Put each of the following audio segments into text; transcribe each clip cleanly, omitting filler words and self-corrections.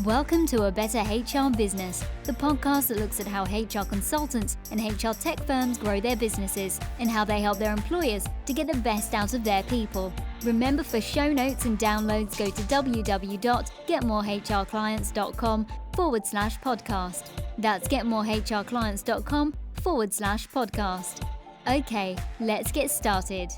Welcome to A Better HR Business, the podcast that looks at how HR consultants and HR tech firms grow their businesses and how they help their employers to get the best out of their people. Remember, for show notes and downloads, go to www.getmorehrclients.com/podcast. That's getmorehrclients.com/podcast. Okay, let's get started.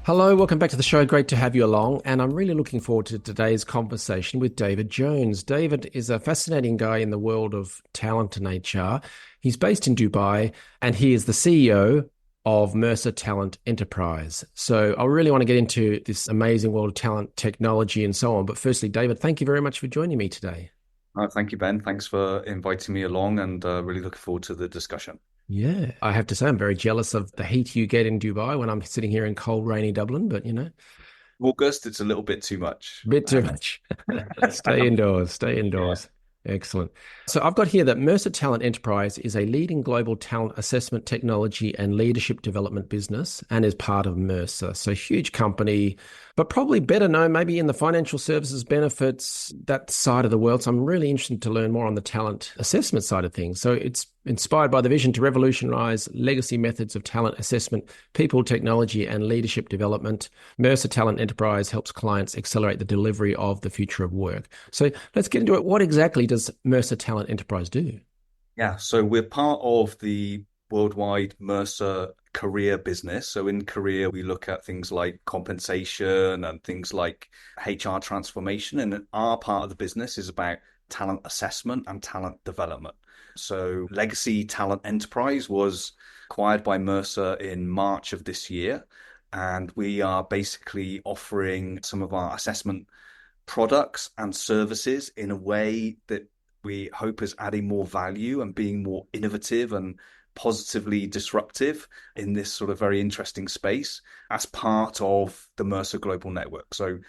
Hello, welcome back to the show. Great to have you along. And I'm really looking forward to today's conversation with David Jones. David is a fascinating guy in the world of talent and HR. He's based in Dubai and he is the CEO of Mercer Talent Enterprise. So I really want to get into this amazing world of talent, technology, and so on. But firstly, David, thank you very much for joining me today. Thank you, Ben. Thanks for inviting me along and really looking forward to the discussion. Yeah, I have to say I'm very jealous of the heat you get in Dubai when I'm sitting here in cold, rainy Dublin, but August, it's a little bit too much. Bit too much. Stay indoors. Yeah. Excellent. So I've got here that Mercer Talent Enterprise is a leading global talent assessment technology and leadership development business and is part of Mercer. So huge company, but probably better known maybe in the financial services benefits, that side of the world. So I'm really interested to learn more on the talent assessment side of things. So it's inspired by the vision to revolutionize legacy methods of talent assessment, people, technology, and leadership development. Mercer Talent Enterprise helps clients accelerate the delivery of the future of work. So let's get into it. What exactly does Mercer Talent Enterprise do? Yeah, so we're part of the worldwide Mercer career business. So in career, we look at things like compensation and things like HR transformation. And our part of the business is about talent assessment and talent development. So Legacy Talent Enterprise was acquired by Mercer in March of this year. And we are basically offering some of our assessment products and services in a way that we hope is adding more value and being more innovative and positively disruptive in this sort of very interesting space as part of the Mercer Global Network. So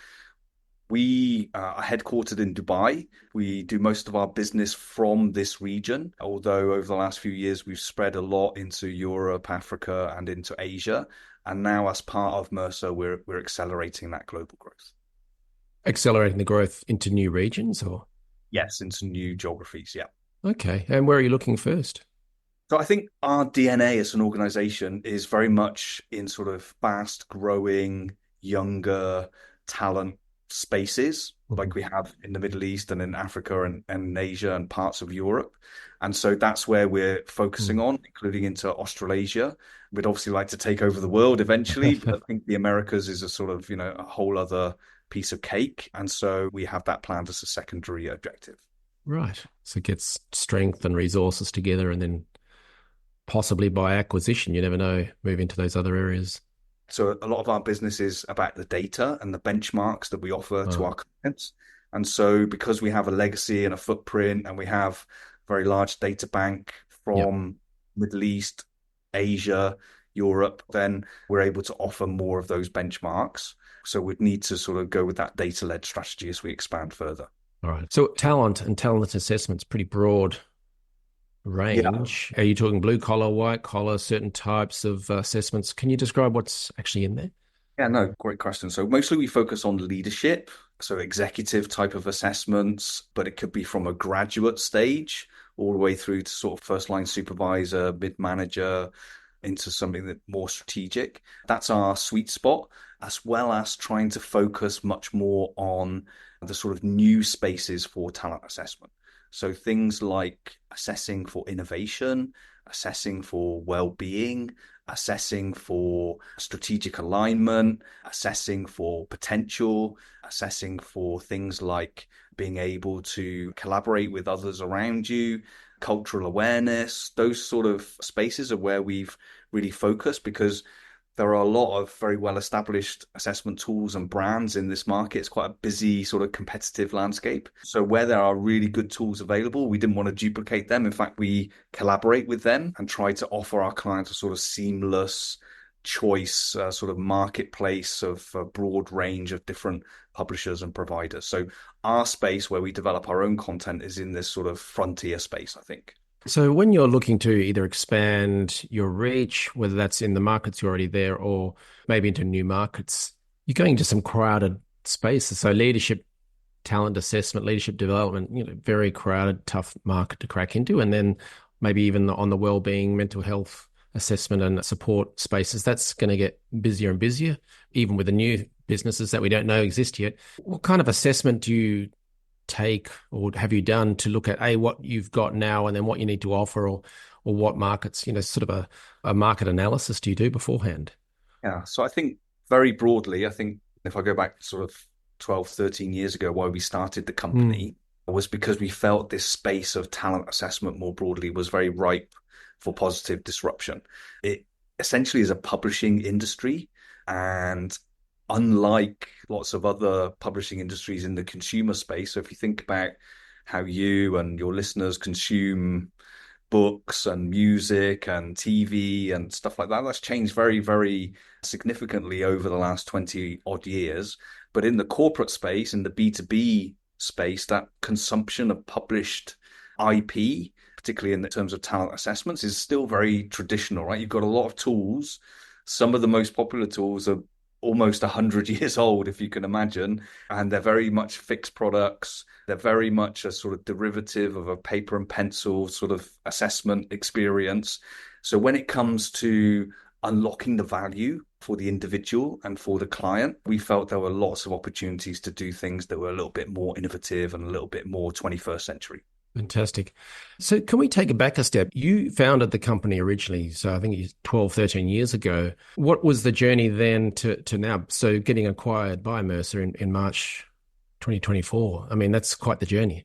we are headquartered in Dubai. We do most of our business from this region, although over the last few years, we've spread a lot into Europe, Africa, and into Asia. And now as part of Mercer, we're accelerating that global growth. Accelerating the growth into new regions or? Yes, into new geographies, yeah. Okay. And where are you looking first? So I think our DNA as an organization is very much in sort of fast growing, younger talent spaces like we have in the Middle East and in Africa and in Asia and parts of Europe. And so that's where we're focusing on, including into Australasia. We'd obviously like to take over the world eventually, but I think the Americas is a sort of, a whole other piece of cake. And so we have that planned as a secondary objective. Right. So it gets strength and resources together and then possibly by acquisition, you never know, move into those other areas. So a lot of our business is about the data and the benchmarks that we offer to our clients. And so because we have a legacy and a footprint and we have a very large data bank from Middle East, Asia, Europe, then we're able to offer more of those benchmarks. So we'd need to sort of go with that data-led strategy as we expand further. All right. So talent and talent assessment's pretty broad range. Yeah. Are you talking blue collar, white collar, certain types of assessments? Can you describe what's actually in there? Yeah, no, great question. So mostly we focus on leadership, so executive type of assessments, but it could be from a graduate stage all the way through to sort of first line supervisor, mid-manager, into something that more strategic. That's our sweet spot, as well as trying to focus much more on the sort of new spaces for talent assessment. So things like assessing for innovation, assessing for well-being, assessing for strategic alignment, assessing for potential, assessing for things like being able to collaborate with others around you, cultural awareness. Those sort of spaces are where we've really focused because there are a lot of very well-established assessment tools and brands in this market. It's quite a busy sort of competitive landscape. So where there are really good tools available, we didn't want to duplicate them. In fact, we collaborate with them and try to offer our clients a sort of seamless choice, sort of marketplace of a broad range of different publishers and providers. So our space where we develop our own content is in this sort of frontier space, I think. So when you're looking to either expand your reach, whether that's in the markets you're already there or maybe into new markets, you're going to some crowded spaces. So leadership talent assessment, leadership development, very crowded, tough market to crack into. And then maybe even on the well-being, mental health assessment and support spaces, that's going to get busier and busier, even with the new businesses that we don't know exist yet. What kind of assessment do you take or have you done to look at what you've got now and then what you need to offer, or what markets, sort of a market analysis do you do beforehand? Yeah. So I think very broadly, I think if I go back sort of 12, 13 years ago, why we started the company was because we felt this space of talent assessment more broadly was very ripe for positive disruption. It essentially is a publishing industry, and unlike lots of other publishing industries in the consumer space, so if you think about how you and your listeners consume books and music and TV and stuff like that, that's changed very, very significantly over the last 20 odd years. But in the corporate space, in the B2B space, that consumption of published IP, particularly in terms of talent assessments, is still very traditional, right? You've got a lot of tools. Some of the most popular tools are almost 100 years old, if you can imagine, and they're very much fixed products. They're very much a sort of derivative of a paper and pencil sort of assessment experience. So when it comes to unlocking the value for the individual and for the client, we felt there were lots of opportunities to do things that were a little bit more innovative and a little bit more 21st century. Fantastic. So can we take it back a step? You founded the company originally, so I think it's 12, 13 years ago. What was the journey then to now? So getting acquired by Mercer in March 2024. I mean, that's quite the journey.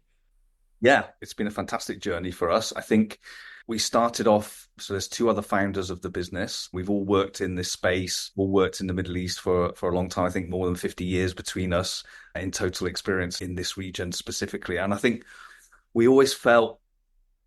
Yeah, it's been a fantastic journey for us. I think we started off, so there's two other founders of the business. We've all worked in this space, all worked in the Middle East for a long time. I think more than 50 years between us in total experience in this region specifically. And I think we always felt,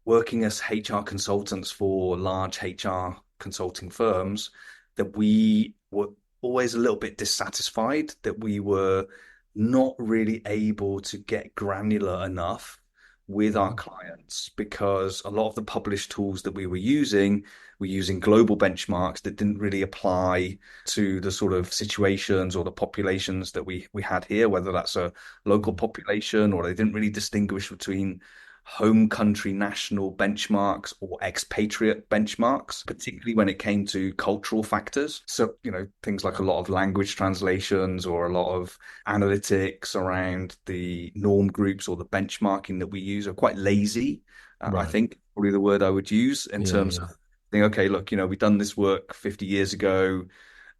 working as HR consultants for large HR consulting firms, that we were always a little bit dissatisfied that we were not really able to get granular enough with our clients, because a lot of the published tools that we were using global benchmarks that didn't really apply to the sort of situations or the populations that we had here, whether that's a local population, or they didn't really distinguish between home country national benchmarks or expatriate benchmarks, particularly when it came to cultural factors. So, things like a lot of language translations or a lot of analytics around the norm groups or the benchmarking that we use are quite lazy. Right. I think probably the word I would use in terms of thinking, okay, look, we've done this work 50 years ago.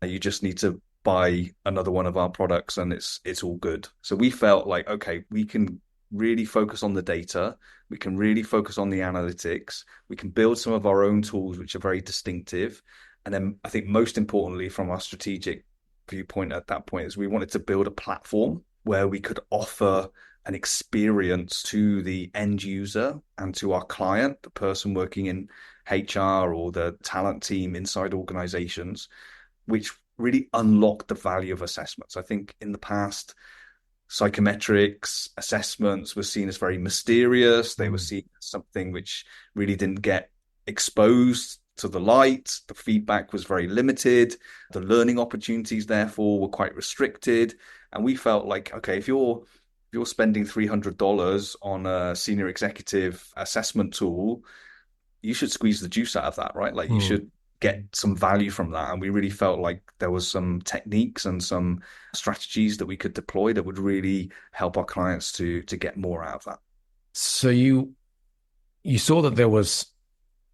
You just need to buy another one of our products and it's all good. So we felt like, okay, we can really focus on the data. We can really focus on the analytics. We can build some of our own tools, which are very distinctive. And then I think most importantly, from our strategic viewpoint at that point, is we wanted to build a platform where we could offer an experience to the end user and to our client, the person working in HR or the talent team inside organizations, which really unlocked the value of assessments. I think in the past, psychometrics assessments were seen as very mysterious. They were seen as something which really didn't get exposed to the light. The feedback was very limited. The learning opportunities, therefore, were quite restricted. And we felt like, okay, if you're spending $300 on a senior executive assessment tool, you should squeeze the juice out of that, right? Like you should get some value from that. And we really felt like there was some techniques and some strategies that we could deploy that would really help our clients to get more out of that. So you saw that there was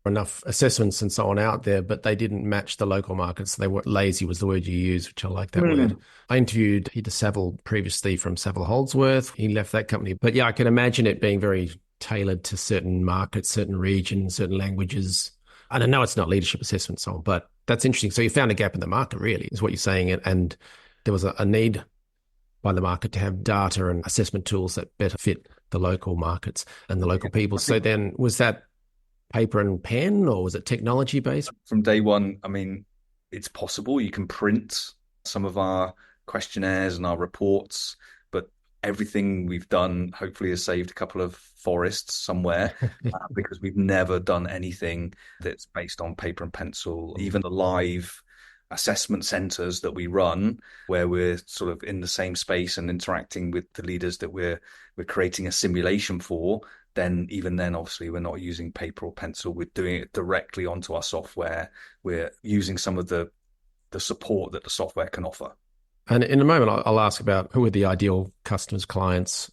enough assessments and so on out there, but they didn't match the local markets. They were lazy was the word you used, which I like that word. I interviewed Peter Saville previously from Saville Holdsworth. He left that company. But yeah, I can imagine it being very tailored to certain markets, certain regions, certain languages. And I know it's not leadership assessment, so on, but that's interesting. So you found a gap in the market, really, is what you're saying. And there was a need by the market to have data and assessment tools that better fit the local markets and the local people. So then was that paper and pen, or was it technology based? From day one, I mean, it's possible. You can print some of our questionnaires and our reports, but everything we've done hopefully has saved a couple of forests somewhere because we've never done anything that's based on paper and pencil. Even the live assessment centers that we run where we're sort of in the same space and interacting with the leaders that we're creating a simulation for, then even then, obviously, we're not using paper or pencil. We're doing it directly onto our software. We're using some of the support that the software can offer. And in a moment, I'll ask about who are the ideal customers, clients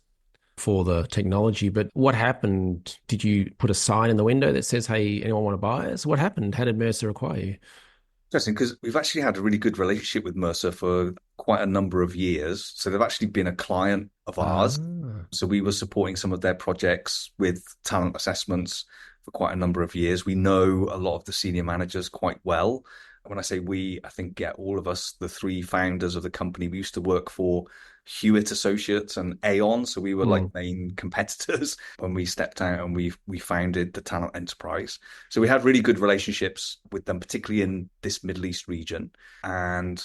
for the technology. But what happened? Did you put a sign in the window that says, "Hey, anyone want to buy us?" What happened? How did Mercer acquire you? Interesting, because we've actually had a really good relationship with Mercer for quite a number of years. So they've actually been a client of ours. Ah, So we were supporting some of their projects with talent assessments for quite a number of years. We know a lot of the senior managers quite well. When I say we, I think, yeah, all of us, the three founders of the company, we used to work for Hewitt Associates and Aon. So we were like mm, main competitors when we stepped out and we founded the talent enterprise. So we had really good relationships with them, particularly in this Middle East region. And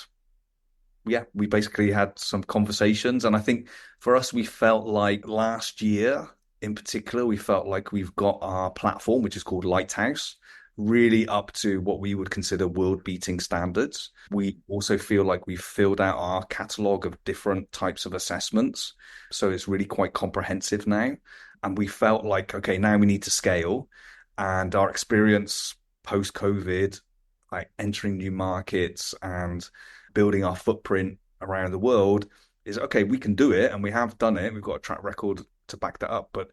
yeah, we basically had some conversations. And I think for us, we felt like last year in particular, we felt like we've got our platform, which is called Lighthouse, really up to what we would consider world beating standards. We also feel like we've filled out our catalog of different types of assessments. So it's really quite comprehensive now. And we felt like, okay, now we need to scale. And our experience post COVID, like entering new markets and building our footprint around the world is okay, we can do it and we have done it. We've got a track record to back that up, but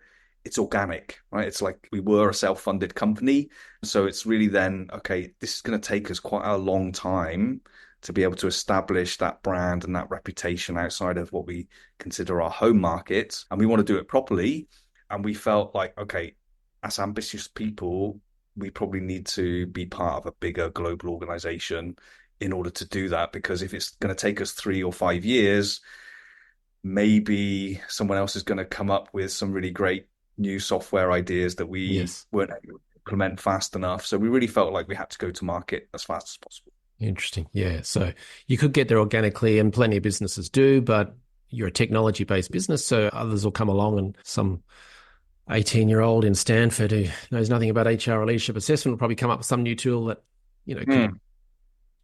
it's organic, right? It's like we were a self-funded company. So it's really then, okay, this is going to take us quite a long time to be able to establish that brand and that reputation outside of what we consider our home markets. And we want to do it properly. And we felt like, okay, as ambitious people, we probably need to be part of a bigger global organization in order to do that. Because if it's going to take us 3 or 5 years, maybe someone else is going to come up with some really great new software ideas that we yes. weren't able to implement fast enough. So we really felt like we had to go to market as fast as possible. Interesting. Yeah. So you could get there organically, and plenty of businesses do, but you're a technology-based business, so others will come along, and some 18-year-old in Stanford who knows nothing about HR or leadership assessment will probably come up with some new tool that, could Hmm.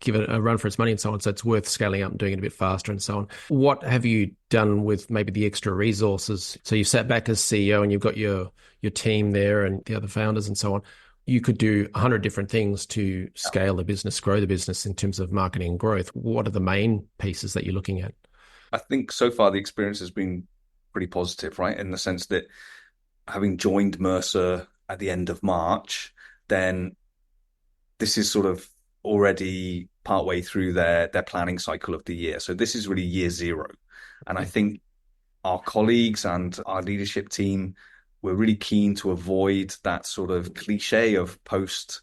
give it a run for its money and so on. So it's worth scaling up and doing it a bit faster and so on. What have you done with maybe the extra resources? So you've sat back as CEO and you've got your team there and the other founders and so on. You could do 100 different things to scale the business, grow the business in terms of marketing and growth. What are the main pieces that you're looking at? I think so far the experience has been pretty positive, right? In the sense that having joined Mercer at the end of March, then this is sort of already partway through their planning cycle of the year. So this is really year zero. And I think our colleagues and our leadership team were really keen to avoid that sort of cliche of post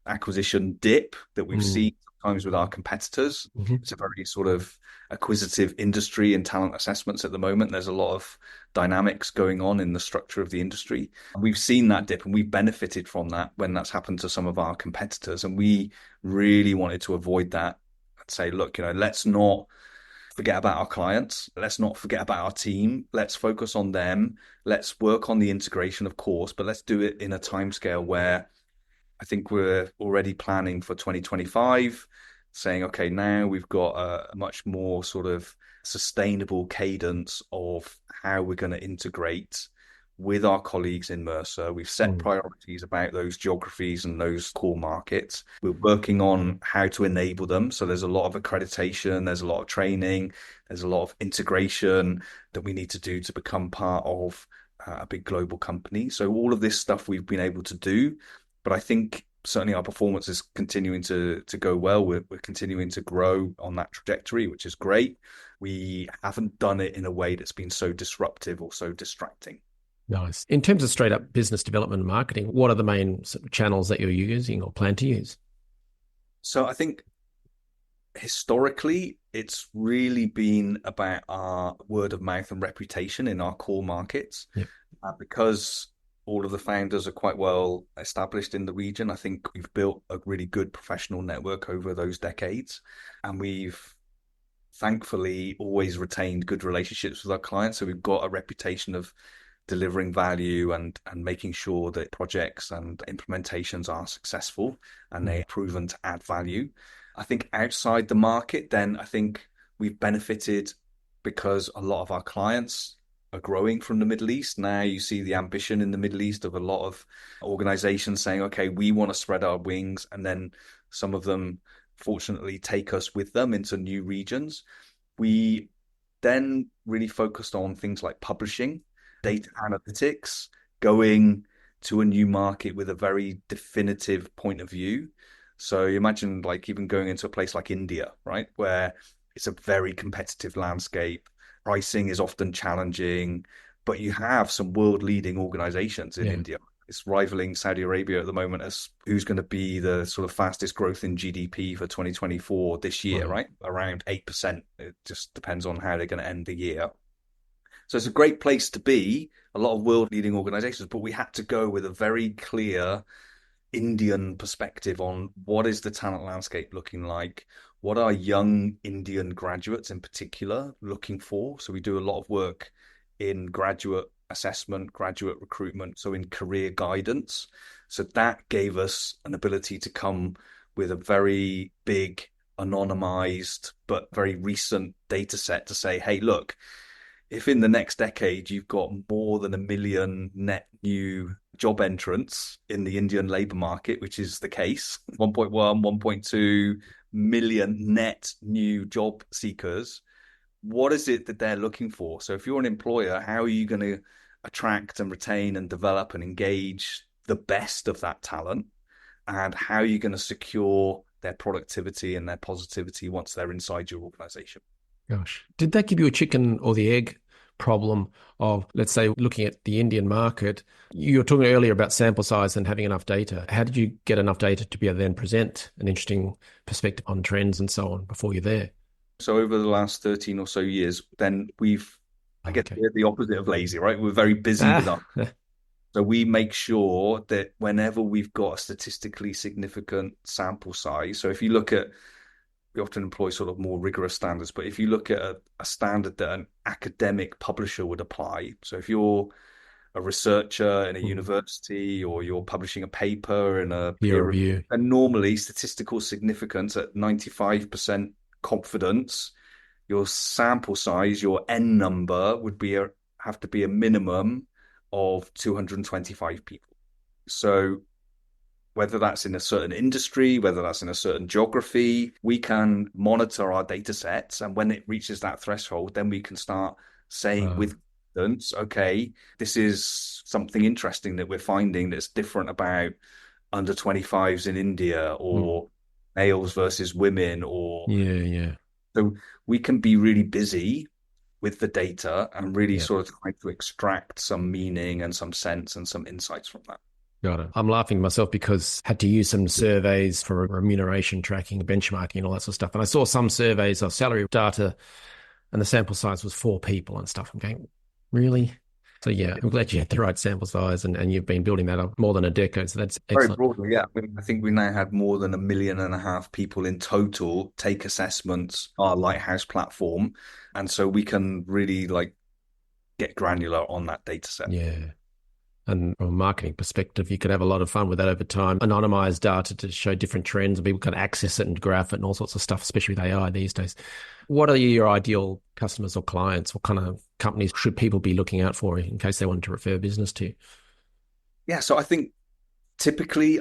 acquisition dip that we've Mm, seen sometimes with our competitors. mhm, It's a very sort of acquisitive industry in talent assessments at the moment. There's a lot of dynamics going on in the structure of the industry. We've seen that dip and we've benefited from that when that's happened to some of our competitors. And we really wanted to avoid that and say, look, let's not forget about our clients. Let's not forget about our team. Let's focus on them. Let's work on the integration, of course, but let's do it in a timescale where I think we're already planning for 2025, saying, okay, now we've got a much more sort of sustainable cadence of how we're going to integrate with our colleagues in Mercer. We've set mm, priorities about those geographies and those core markets. We're working on how to enable them. So there's a lot of accreditation, there's a lot of training, there's a lot of integration that we need to do to become part of a big global company. So all of this stuff we've been able to do, but I think certainly our performance is continuing to go well. We're continuing to grow on that trajectory, which is great. We haven't done it in a way that's been so disruptive or so distracting. nice. In terms of straight up business development and marketing, what are the main sort of channels that you're using or plan to use? So I think historically, it's really been about our word of mouth and reputation in our core markets. Yep. Because all of the founders are quite well established in the region, I think we've built a really good professional network over those decades. And we've thankfully always retained good relationships with our clients. So we've got a reputation of delivering value and making sure that projects and implementations are successful and they're proven to add value. I think outside the market, then I think we've benefited because a lot of our clients are growing from the Middle East. Now you see the ambition in the Middle East of a lot of organizations saying, okay, we want to spread our wings. And then some of them, fortunately, take us with them into new regions. We then really focused on things like publishing, data analytics, going to a new market with a very definitive point of view. So you imagine like even going into a place like India, right, where it's a very competitive landscape. Pricing is often challenging, but you have some world-leading organizations in Yeah. India. It's rivaling Saudi Arabia at the moment as who's going to be the sort of fastest growth in GDP for 2024 this year, Wow. right? Around 8%. It just depends on how they're going to end the year. So it's a great place to be, a lot of world leading organizations, but we had to go with a very clear Indian perspective on what is the talent landscape looking like? What are young Indian graduates in particular looking for? So we do a lot of work in graduate assessment, graduate recruitment, so in career guidance. So that gave us an ability to come with a very big, anonymized, but very recent data set to say, hey, look, if in the next decade you've got more than 1 million net new job entrants in the Indian labor market, which is the case, 1.1, 1.2 million net new job seekers, what is it that they're looking for? So if you're an employer, how are you going to attract and retain and develop and engage the best of that talent? And how are you going to secure their productivity and their positivity once they're inside your organization? Gosh. Did that give you a chicken or the egg problem of, let's say, looking at the Indian market? You were talking earlier about sample size and having enough data. How did you get enough data to be able to then present an interesting perspective on trends and so on before you're there? So over the last 13 or so years, then I Oh, guess okay. we're the opposite of lazy, right? We're very busy with our, Ah, so we make sure that whenever we've got a statistically significant sample size, so if you look at, we often employ sort of more rigorous standards, but if you look at a standard that an academic publisher would apply, so if you're a researcher in a mm, university or you're publishing a paper in a peer peer review, review. and normally statistical significance at 95% confidence, your sample size, your N number would have to be a minimum of 225 people. So whether that's in a certain industry, whether that's in a certain geography, we can monitor our data sets. And when it reaches that threshold, then we can start saying Wow. with confidence, okay, this is something interesting that we're finding that's different about under 25s in India Mm, or males versus women or yeah, yeah, so we can be really busy with the data and really yeah. sort of try to extract some meaning and some sense and some insights from that. Got it. I'm laughing to myself because I had to use some surveys for remuneration tracking, benchmarking, and all that sort of stuff. And I saw some surveys of salary data, and the sample size was 4 people and stuff. I'm going, really? So yeah, I'm glad you had the right sample size, and you've been building that up more than a decade. So that's Very excellent. broadly, yeah. I think we now had more than 1.5 million people in total take assessments, our Lighthouse platform. And so we can really like get granular on that data set. Yeah. And from a marketing perspective, you could have a lot of fun with that over time. Anonymized data to show different trends, and people can access it and graph it and all sorts of stuff, especially with AI these days. What are your ideal customers or clients? What kind of companies should people be looking out for in case they wanted to refer business to you? Yeah, so I think typically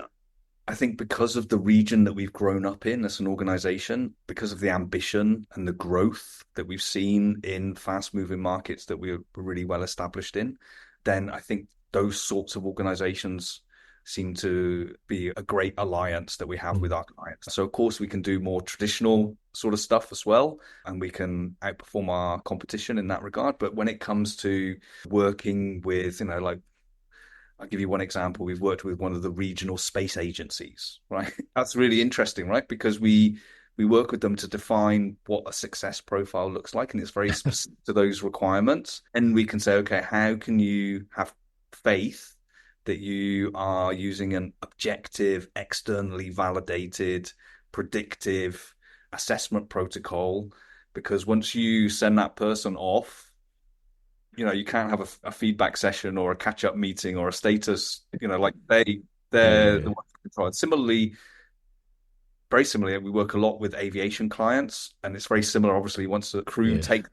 I think because of the region that we've grown up in as an organization, because of the ambition and the growth that we've seen in fast moving markets that we're really well established in, then I think those sorts of organizations seem to be a great alliance that we have with Mm, our clients. So, of course, we can do more traditional sort of stuff as well, and we can outperform our competition in that regard. But when it comes to working with, like I'll give you one example. We've worked with one of the regional space agencies, right? That's really interesting, right? Because we work with them to define what a success profile looks like, and it's very specific to those requirements. And we can say, okay, how can you have faith that you are using an objective, externally validated, predictive assessment protocol? Because once you send that person off, you can't have a feedback session or a catch-up meeting or a status, like they're yeah, the yeah. ones in control. Similarly, very similarly, we work a lot with aviation clients, and it's very similar. Obviously, once the crew Yes. take,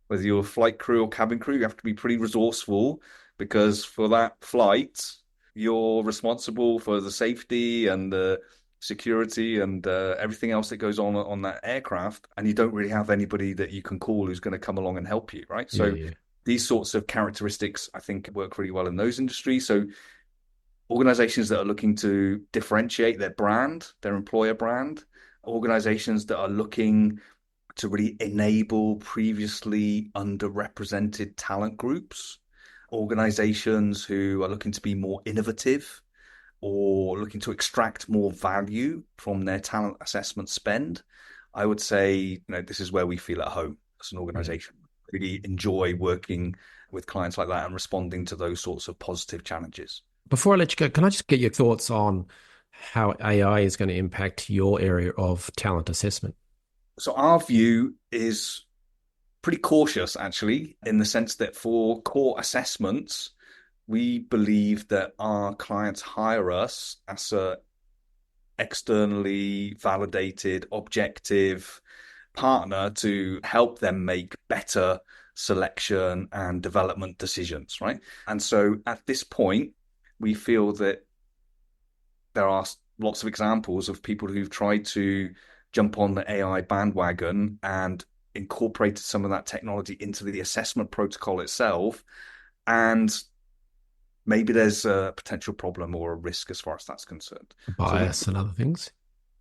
whether you're a flight crew or cabin crew, you have to be pretty resourceful because for that flight, you're responsible for the safety and the security and everything else that goes on that aircraft, and you don't really have anybody that you can call who's going to come along and help you, right? Yeah, So yeah. these sorts of characteristics, I think, work really well in those industries. So organizations that are looking to differentiate their brand, their employer brand, organizations that are looking to really enable previously underrepresented talent groups, organizations who are looking to be more innovative or looking to extract more value from their talent assessment spend. I would say, this is where we feel at home as an Yeah. organization. Really enjoy working with clients like that and responding to those sorts of positive challenges. Before I let you go, can I just get your thoughts on how AI is going to impact your area of talent assessment? So our view is pretty cautious, actually, in the sense that for core assessments, we believe that our clients hire us as a externally validated, objective partner to help them make better selection and development decisions, right? And so at this point, we feel that there are lots of examples of people who've tried to jump on the AI bandwagon and incorporated some of that technology into the assessment protocol itself. And maybe there's a potential problem or a risk as far as that's concerned. So Bias and other things?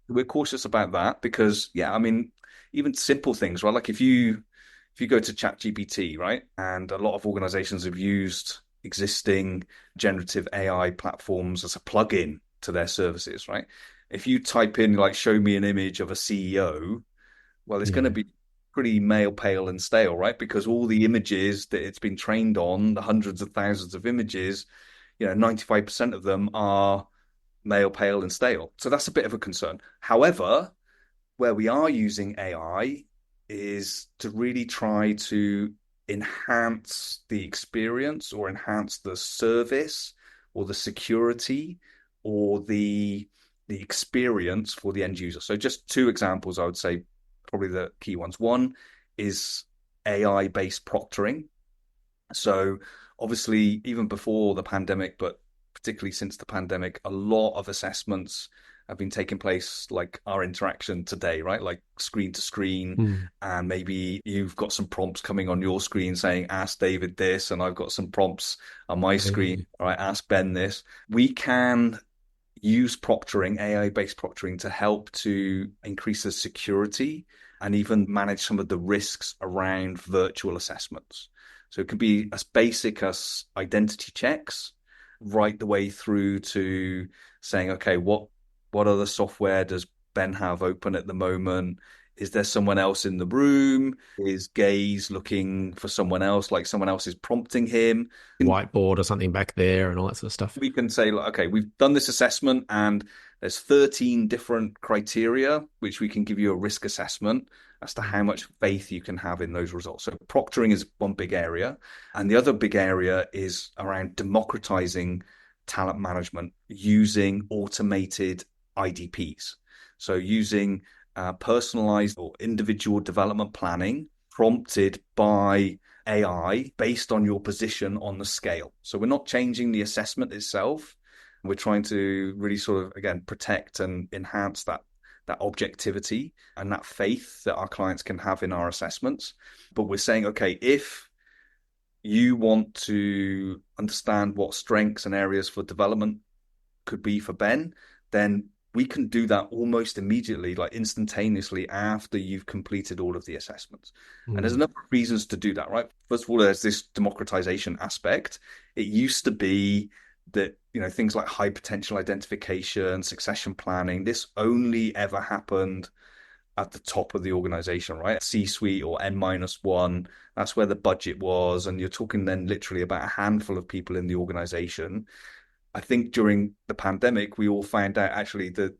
we're cautious about that because, yeah, I mean, even simple things, right? Like if you go to ChatGPT, right, and a lot of organizations have used existing generative AI platforms as a plugin to their services, right? If you type in like show me an image of a CEO, well, it's going to Yeah. be pretty male, pale, and stale, right? Because all the images that it's been trained on, the hundreds of thousands of images, 95% of them are male, pale, and stale. So that's a bit of a concern. However, where we are using AI is to really try to enhance the experience or enhance the service or the security or the experience for the end user. So just two examples, I would say probably the key ones. One is AI-based proctoring. So obviously, even before the pandemic, but particularly since the pandemic, a lot of assessments have been taking place like our interaction today, right? Like screen to screen. Mm. And maybe you've got some prompts coming on your screen saying, ask David this, and I've got some prompts on my screen. Yeah. All right, ask Ben this. We can use proctoring, AI-based proctoring, to help to increase the security and even manage some of the risks around virtual assessments. So it can be as basic as identity checks, right the way through to saying, okay, what other software does Ben have open at the moment? Is there someone else in the room? Is Gaze looking for someone else, like someone else is prompting him? Whiteboard or something back there and all that sort of stuff. We can say, like, okay, we've done this assessment and there's 13 different criteria, which we can give you a risk assessment as to how much faith you can have in those results. So proctoring is one big area. And the other big area is around democratizing talent management using automated IDPs. So using personalized or individual development planning prompted by AI based on your position on the scale. So we're not changing the assessment itself. We're trying to really sort of, again, protect and enhance that objectivity and that faith that our clients can have in our assessments. But we're saying, okay, if you want to understand what strengths and areas for development could be for Ben, then we can do that almost immediately, like instantaneously after you've completed all of the assessments. And there's a Mm. number of reasons to do that, right? First of all, there's this democratization aspect. It used to be that, things like high potential identification, succession planning, this only ever happened at the top of the organization, right? C-suite or N-1, that's where the budget was. And you're talking then literally about a handful of people in the organization. I think during the pandemic, we all found out actually that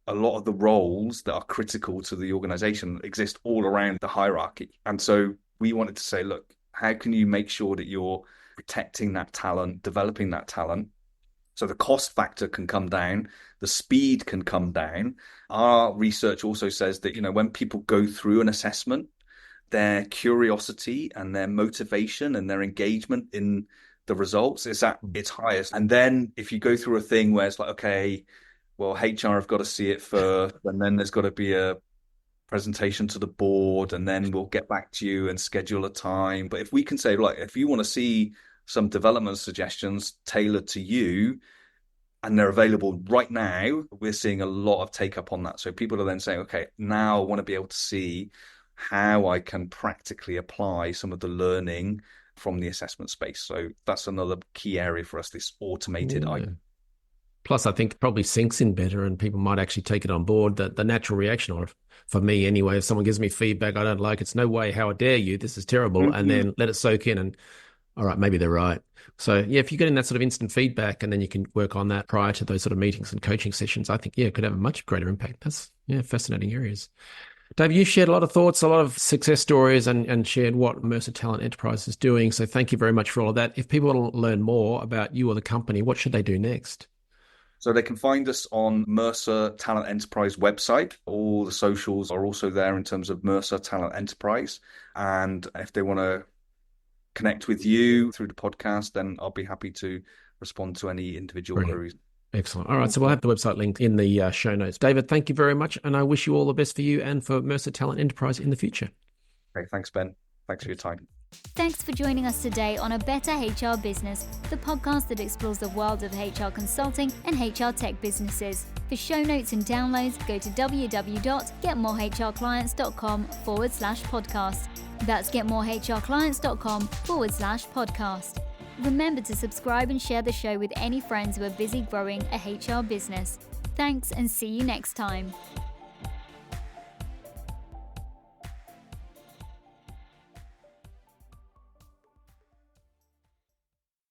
a lot of the roles that are critical to the organization exist all around the hierarchy. And so we wanted to say, look, how can you make sure that you're protecting that talent, developing that talent, So the cost factor can come down, the speed can come down. Our research also says that, when people go through an assessment, their curiosity and their motivation and their engagement in the results is at its highest. And then if you go through a thing where it's like, okay, well, HR have got to see it first, and then there's got to be a presentation to the board, and then we'll get back to you and schedule a time. But if we can say, like, if you want to see some development suggestions tailored to you, and they're available right now, we're seeing a lot of take up on that. So people are then saying, okay, now I want to be able to see how I can practically apply some of the learning from the assessment space. So that's another key area for us, this automated item. Plus, I think it probably sinks in better and people might actually take it on board. The natural reaction, or for me anyway, if someone gives me feedback I don't like, it's no way, how dare you, this is terrible, and then let it soak in and, all right, maybe they're right. So, yeah, if you're getting that sort of instant feedback and then you can work on that prior to those sort of meetings and coaching sessions, I think, it could have a much greater impact. That's, fascinating areas. Dave, you shared a lot of thoughts, a lot of success stories, and shared what Mercer Talent Enterprise is doing. So thank you very much for all of that. If people want to learn more about you or the company, what should they do next? So they can find us on Mercer Talent Enterprise website. All the socials are also there in terms of Mercer Talent Enterprise. And if they want to connect with you through the podcast, then I'll be happy to respond to any individual queries. Excellent. All right. So we'll have the website linked in the show notes. David, thank you very much. And I wish you all the best for you and for Mercer Talent Enterprise in the future. Okay. Thanks, Ben. Thanks for your time. Thanks for joining us today on A Better HR Business, the podcast that explores the world of HR consulting and HR tech businesses. For show notes and downloads, go to www.getmorehrclients.com/podcast. That's getmorehrclients.com/podcast. Remember to subscribe and share the show with any friends who are busy growing a HR business. Thanks, and see you next time.